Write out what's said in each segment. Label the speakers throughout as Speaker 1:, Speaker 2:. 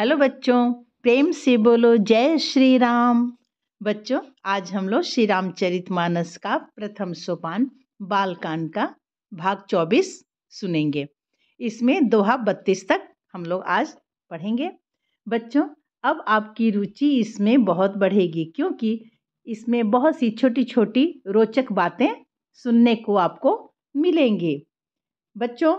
Speaker 1: Hello बच्चों, प्रेम से बोलो जय श्री राम। बच्चों, आज हम लोग श्री रामचरितमानस का प्रथम सोपान बालकांड का भाग 24 सुनेंगे। इसमें दोहा 32 तक हम लोग आज पढ़ेंगे। बच्चों, अब आपकी रुचि इसमें बहुत बढ़ेगी क्योंकि इसमें बहुत सी छोटी छोटी रोचक बातें सुनने को आपको मिलेंगी। बच्चों,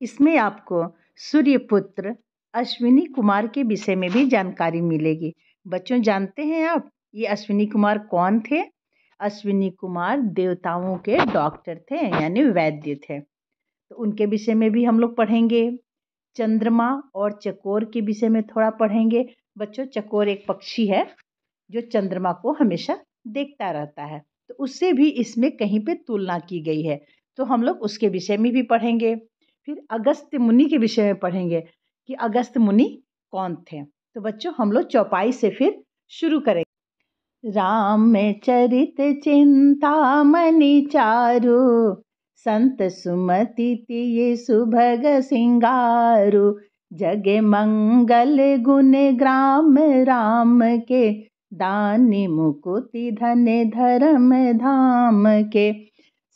Speaker 1: इसमें आपको सूर्यपुत्र अश्विनी कुमार के विषय में भी जानकारी मिलेगी। बच्चों, जानते हैं आप ये अश्विनी कुमार कौन थे? अश्विनी कुमार देवताओं के डॉक्टर थे, यानी वैद्य थे। तो उनके विषय में भी हम लोग पढ़ेंगे। चंद्रमा और चकोर के विषय में थोड़ा पढ़ेंगे। बच्चों, चकोर एक पक्षी है जो चंद्रमा को हमेशा देखता रहता है, तो उससे भी इसमें कहीं पे तुलना की गई है, तो हम लोग उसके विषय में भी पढ़ेंगे। फिर अगस्त्य मुनि के विषय में पढ़ेंगे कि अगस्त्य मुनि कौन थे। तो बच्चों, हम लोग चौपाई से फिर शुरू करेंगे। राम चरित चिंतामणि चारु, संत सुमति तिय सुभग सिंगारु। जग मंगल गुण ग्राम राम के, दानी मुकुति धन धर्म धाम के।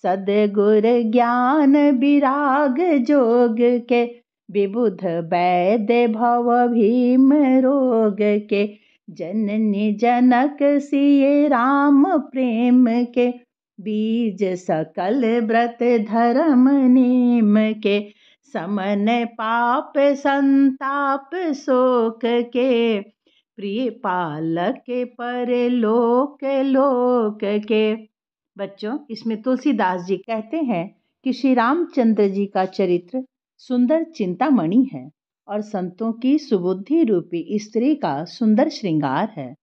Speaker 1: सद्गुर ज्ञान विराग जोग के, विबुध वैद्य भव भीम रोग के। जननी जनक सिय राम प्रेम के, बीज सकल व्रत धर्म नेम के। समन पाप संताप शोक के, प्रिय पालक पर लोक लोक के। बच्चों, इसमें तुलसीदास जी कहते हैं कि श्री रामचंद्र जी का चरित्र सुंदर चिंतामणि है और संतों की सुबुद्धि रूपी स्त्री का सुंदर श्रृंगार है।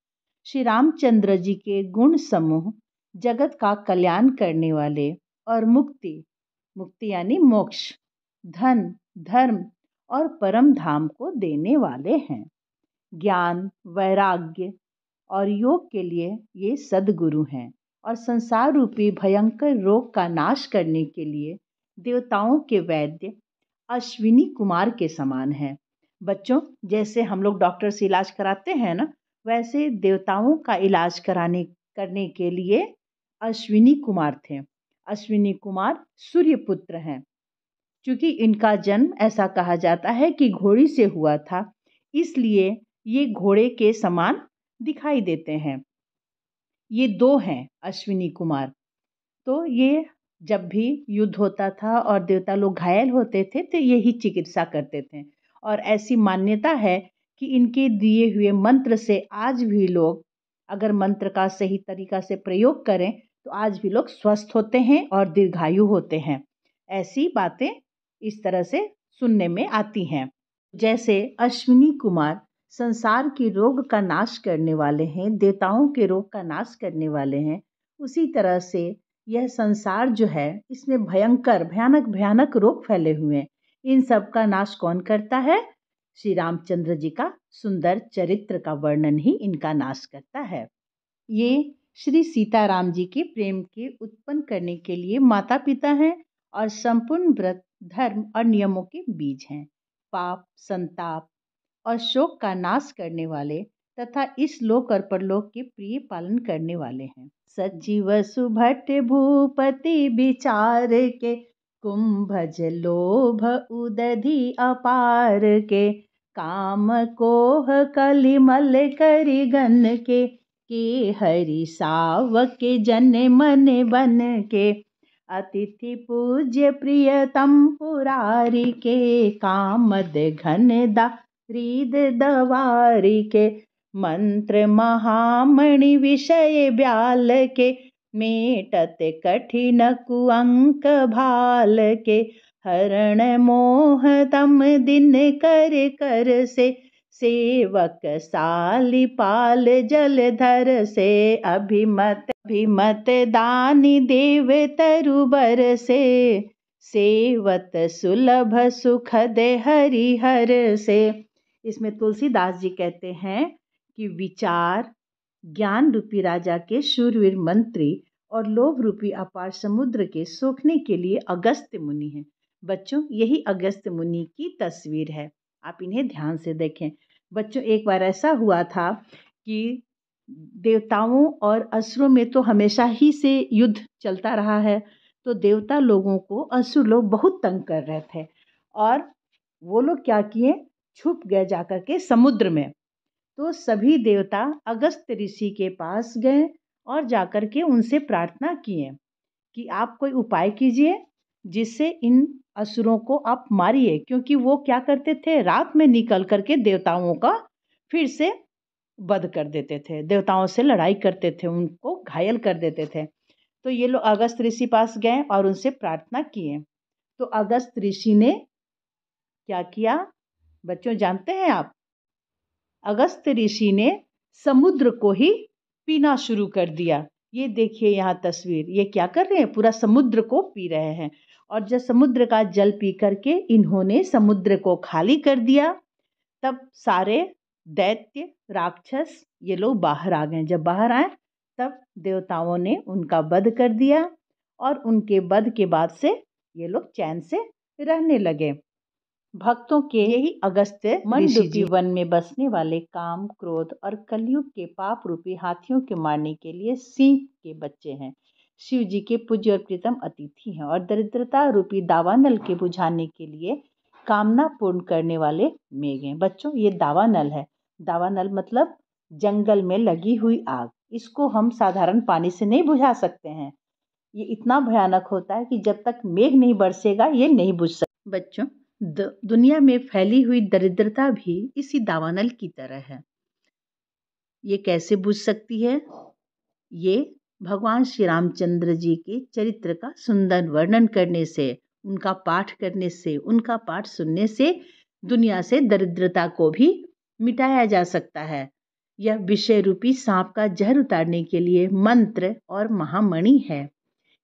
Speaker 1: श्री रामचंद्र जी के गुण समूह जगत का कल्याण करने वाले और मुक्ति यानी मोक्ष, धन, धर्म और परम धाम को देने वाले हैं। ज्ञान, वैराग्य और योग के लिए ये सद्गुरु हैं और संसार रूपी भयंकर रोग का नाश करने के लिए देवताओं के वैद्य अश्विनी कुमार के समान है। बच्चों, जैसे हम लोग डॉक्टर से इलाज कराते हैं ना, वैसे देवताओं का इलाज करने के लिए अश्विनी कुमार थे। अश्विनी कुमार सूर्यपुत्र हैं। क्योंकि इनका जन्म ऐसा कहा जाता है कि घोड़ी से हुआ था, इसलिए ये घोड़े के समान दिखाई देते हैं। ये दो हैं अश्विनी कुमार। तो ये जब भी युद्ध होता था और देवता लोग घायल होते थे तो यही चिकित्सा करते थे। और ऐसी मान्यता है कि इनके दिए हुए मंत्र से आज भी लोग, अगर मंत्र का सही तरीका से प्रयोग करें तो आज भी लोग स्वस्थ होते हैं और दीर्घायु होते हैं। ऐसी बातें इस तरह से सुनने में आती हैं। जैसे अश्विनी कुमार संसार के रोग का नाश करने वाले हैं, देवताओं के रोग का नाश करने वाले हैं, उसी तरह से यह संसार जो है इसमें भयानक रोग फैले हुए हैं। इन सब का नाश कौन करता है? श्री रामचंद्र जी का सुंदर चरित्र का वर्णन ही इनका नाश करता है। ये श्री सीताराम जी के प्रेम के उत्पन्न करने के लिए माता पिता हैं और संपूर्ण व्रत, धर्म और नियमों के बीज हैं। पाप, संताप और शोक का नाश करने वाले तथा इस लोक और परलोक के प्रिय पालन करने वाले हैं। सजीव सुभट भूपति विचार के, कुंभज लोभ उदधि अपार के। काम कोह कलिमल करि गन के, हरि सावक जन मन बन के। अतिथि पूज्य प्रियतम पुरारी के, कामद घन दारिद दवारी के। मंत्र महामणि विषय ब्याल के, मेटत कठिन कुअंक भाल के। हरण मोह तम दिन कर कर से, सेवक साली पाल जलधर से। अभिमत दानी देव तरुबर से, सेवत सुलभ सुखद हरिहर से। इसमें तुलसीदास जी कहते हैं कि विचार, ज्ञान रूपी राजा के शूरवीर मंत्री और लोभ रूपी अपार समुद्र के सोखने के लिए अगस्त्य मुनि हैं। बच्चों, यही अगस्त्य मुनि की तस्वीर है, आप इन्हें ध्यान से देखें। बच्चों, एक बार ऐसा हुआ था कि देवताओं और असुरों में तो हमेशा ही से युद्ध चलता रहा है। तो देवता लोगों को असुर लोग बहुत तंग कर रहे थे और वो लोग क्या किए, छुप गए जाकर के समुद्र में। तो सभी देवता अगस्त ऋषि के पास गए और जाकर के उनसे प्रार्थना किए कि आप कोई उपाय कीजिए जिससे इन असुरों को आप मारिए, क्योंकि वो क्या करते थे, रात में निकल करके देवताओं का फिर से वध कर देते थे, देवताओं से लड़ाई करते थे, उनको घायल कर देते थे। तो ये लोग अगस्त ऋषि पास गए और उनसे प्रार्थना किए। तो अगस्त ऋषि ने क्या किया, बच्चों जानते हैं आप? अगस्त ऋषि ने समुद्र को ही पीना शुरू कर दिया। ये देखिए यहाँ तस्वीर, ये क्या कर रहे हैं, पूरा समुद्र को पी रहे हैं। और जब समुद्र का जल पी करके इन्होंने समुद्र को खाली कर दिया, तब सारे दैत्य राक्षस ये लोग बाहर आ गए। जब बाहर आए तब देवताओं ने उनका वध कर दिया और उनके वध के बाद से ये लोग चैन से रहने लगे। भक्तों के यही अगस्त्य मन रूपी वन में बसने वाले काम, क्रोध और कलयुग के पाप रूपी हाथियों के मारने के लिए सिंह के बच्चे हैं। शिव जी के पूज्य और प्रीतम अतिथि हैं और दरिद्रता रूपी दावानल के बुझाने के लिए कामना पूर्ण करने वाले मेघ हैं। बच्चों, ये दावानल है। दावानल मतलब जंगल में लगी हुई आग। इसको हम साधारण पानी से नहीं बुझा सकते हैं। ये इतना भयानक होता है कि जब तक मेघ नहीं बरसेगा ये नहीं बुझ सकता। बच्चों, दुनिया में फैली हुई दरिद्रता भी इसी दावानल की तरह है। ये कैसे बुझ सकती है? ये भगवान श्री रामचंद्र जी के चरित्र का सुंदर वर्णन करने से, उनका पाठ करने से, उनका पाठ सुनने से दुनिया से दरिद्रता को भी मिटाया जा सकता है। यह विषय रूपी सांप का जहर उतारने के लिए मंत्र और महामणि है।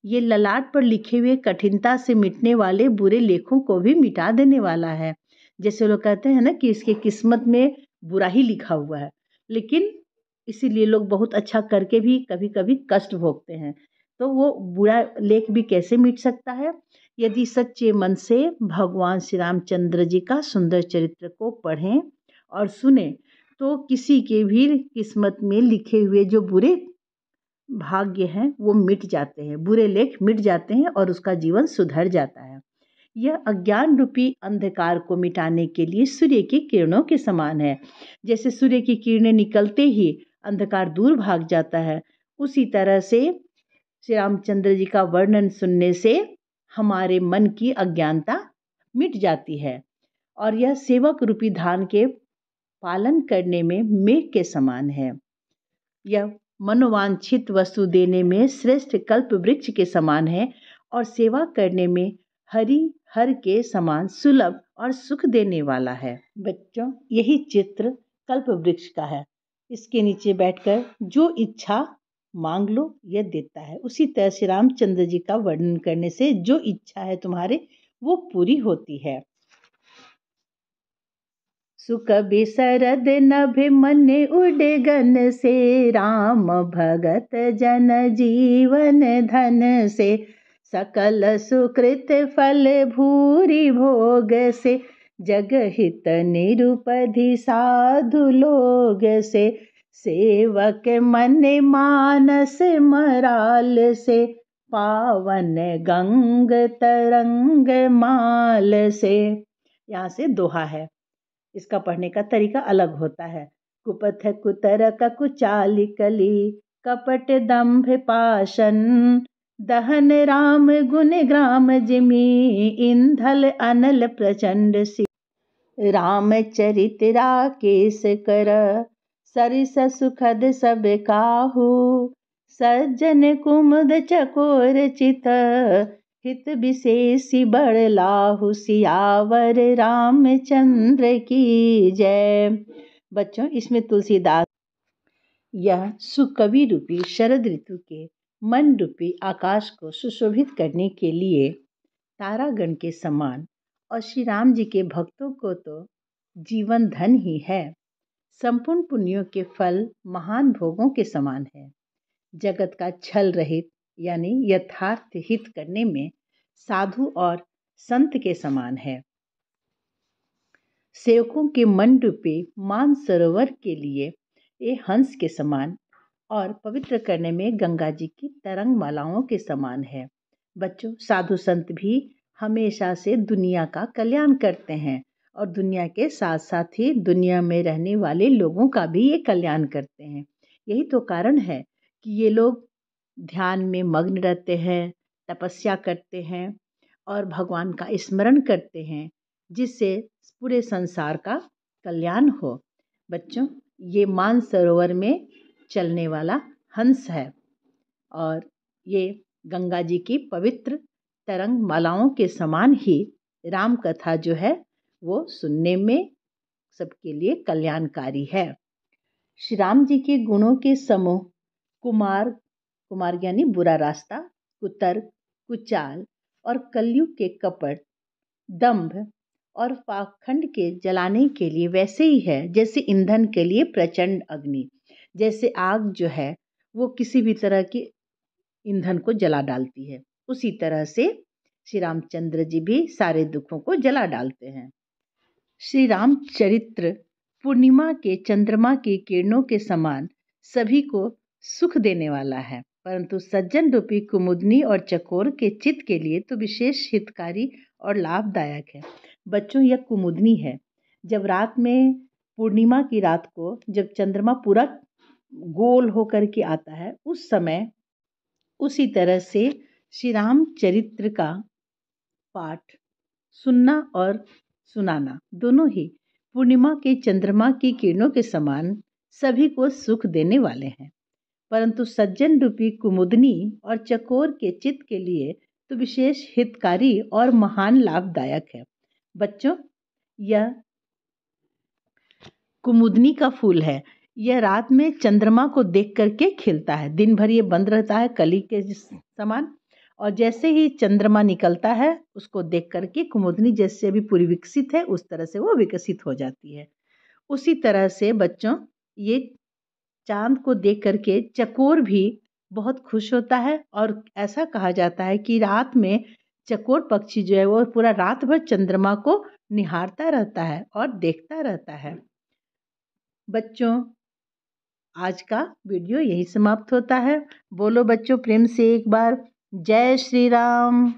Speaker 1: ये ललाट पर लिखे हुए कठिनता से मिटने वाले बुरे लेखों को भी मिटा देने वाला है। जैसे लोग कहते हैं ना कि इसके किस्मत में बुरा ही लिखा हुआ है, लेकिन इसीलिए लोग बहुत अच्छा करके भी कभी कभी कष्ट भोगते हैं। तो वो बुरा लेख भी कैसे मिट सकता है? यदि सच्चे मन से भगवान श्री रामचंद्र जी का सुंदर चरित्र को पढ़ें और सुने तो किसी के भी किस्मत में लिखे हुए जो बुरे भाग्य हैं वो मिट जाते हैं, बुरे लेख मिट जाते हैं और उसका जीवन सुधर जाता है। यह अज्ञान रूपी अंधकार को मिटाने के लिए सूर्य की किरणों के समान है। जैसे सूर्य की किरणें निकलते ही अंधकार दूर भाग जाता है, उसी तरह से श्री रामचंद्र जी का वर्णन सुनने से हमारे मन की अज्ञानता मिट जाती है और यह सेवक रूपी धान के पालन करने में मेघ के समान है। यह मनोवांछित वस्तु देने में श्रेष्ठ कल्प वृक्ष के समान है और सेवा करने में हरि हर के समान सुलभ और सुख देने वाला है। बच्चों, यही चित्र कल्प वृक्ष का है। इसके नीचे बैठकर जो इच्छा मांग लो, यह देता है। उसी तरह श्री रामचंद्र जी का वर्णन करने से जो इच्छा है तुम्हारे वो पूरी होती है। सुख बिसरद नभ मन उड़े गन से, राम भगत जन जीवन धन से, सकल सुकृत फल भूरि भोग से, जग हित निरुपधि साधु लोग से, सेवक मन मानस मराल से, पावन गंग तरंग माल से। यहाँ से दोहा है। इसका पढ़ने का तरीका अलग होता है। कुपथ कुतरक कुचाल कली, कपट दंभ पाशन, दहन राम गुण ग्राम जिमी, इंधल अनल प्रचंड सी, रामचरित राकेश कर, सरिस सुखद सब काहू, सज्जन कुमुद चकोर चित, हित विशेषी बड़ लाहु, सियावर रामचंद्र की जय। बच्चों, इसमें तुलसीदास यह सुकवि रूपी शरद ऋतु के मन रूपी आकाश को सुशोभित करने के लिए तारागण के समान और श्री राम जी के भक्तों को तो जीवन धन ही है, संपूर्ण पुण्यों के फल महान भोगों के समान है, जगत का छल रहित यानी यथार्थ हित करने में साधु और संत के समान है। सेवकों के मन रूपी मानसरोवर के लिए ये हंस के समान और पवित्र करने में गंगा जी की तरंग मालाओं के समान है। बच्चों, साधु संत भी हमेशा से दुनिया का कल्याण करते हैं और दुनिया के साथ साथ ही दुनिया में रहने वाले लोगों का भी ये कल्याण करते हैं। यही तो कारण है कि ये लोग ध्यान में मग्न रहते हैं, तपस्या करते हैं और भगवान का स्मरण करते हैं, जिससे पूरे संसार का कल्याण हो। बच्चों, ये मानसरोवर में चलने वाला हंस है और ये गंगा जी की पवित्र तरंग मालाओं के समान ही राम कथा जो है वो सुनने में सबके लिए कल्याणकारी है। श्री राम जी के गुणों के समूह कुमार यानी बुरा रास्ता, कुतर्क, कुचाल और कलयुग के कपट, दंभ और पाखंड के जलाने के लिए वैसे ही है जैसे ईंधन के लिए प्रचंड अग्नि। जैसे आग जो है वो किसी भी तरह के ईंधन को जला डालती है, उसी तरह से श्री रामचंद्र जी भी सारे दुखों को जला डालते हैं। श्री राम चरित्र पूर्णिमा के चंद्रमा की किरणों के समान सभी को सुख देने वाला है, परंतु सज्जन रूपी कुमुदनी और चकोर के चित्त के लिए तो विशेष हितकारी और लाभदायक है। बच्चों, यह कुमुदनी है। जब रात में पूर्णिमा की रात को जब चंद्रमा पूरा गोल होकर के आता है, उस समय उसी तरह से श्री राम चरित्र का पाठ सुनना और सुनाना दोनों ही पूर्णिमा के चंद्रमा की किरणों के समान सभी को सुख देने वाले हैं, परंतु सज्जन रूपी कुमुदनी और चकोर के चित्त के लिए तो विशेष हितकारी और महान लाभदायक है। बच्चों, यह कुमुदनी का फूल है। यह रात में चंद्रमा को देख करके खिलता है। दिन भर ये बंद रहता है कली के समान, और जैसे ही चंद्रमा निकलता है उसको देख करके कुमुदनी जैसे अभी पूरी विकसित है उस तरह से वो विकसित हो जाती है। उसी तरह से बच्चों, ये चांद को देख करके चकोर भी बहुत खुश होता है और ऐसा कहा जाता है कि रात में चकोर पक्षी जो है वो पूरा रात भर चंद्रमा को निहारता रहता है और देखता रहता है। बच्चों, आज का वीडियो यही समाप्त होता है। बोलो बच्चों प्रेम से एक बार, जय श्री राम।